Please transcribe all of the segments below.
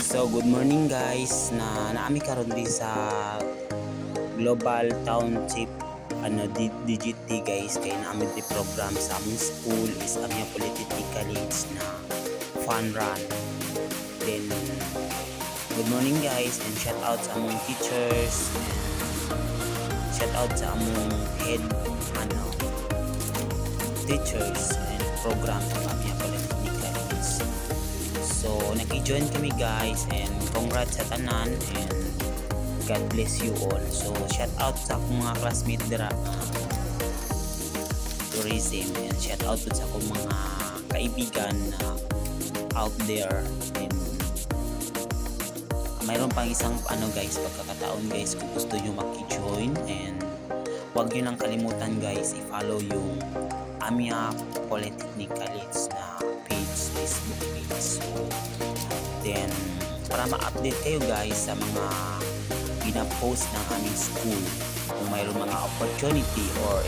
So good morning guys, na naami karon di sa Global Township DGT guys, kay naami di program sa among school is among political college na fun run. Then good morning guys, and shout out sa among teachers, and shout out sa among head teachers and program sa among political college. So naki-join kami guys, and congrats sa tanan, and God bless you all. So shout out sa akong mga classmate dira tourism, and shout out sa akong mga kaibigan out there. And mayroon pang isang guys, pagkakataon guys, kung gusto nyo maki-join, and huwag nyo nang kalimutan guys i-follow yung Amia Polytechnic College na page, Facebook page. So then para ma-update kayo guys sa mga pina-post ng aming school, kung mayroon mga opportunity or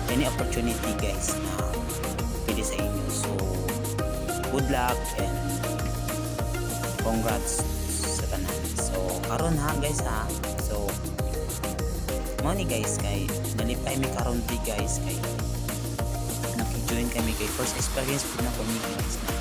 any opportunity guys na pwede sa inyo. So good luck and congrats sa tanan. So karon ha guys ha, so money guys, kay nalipay mi karon di guys, kay naki-join kami kay first experience po na kami guys na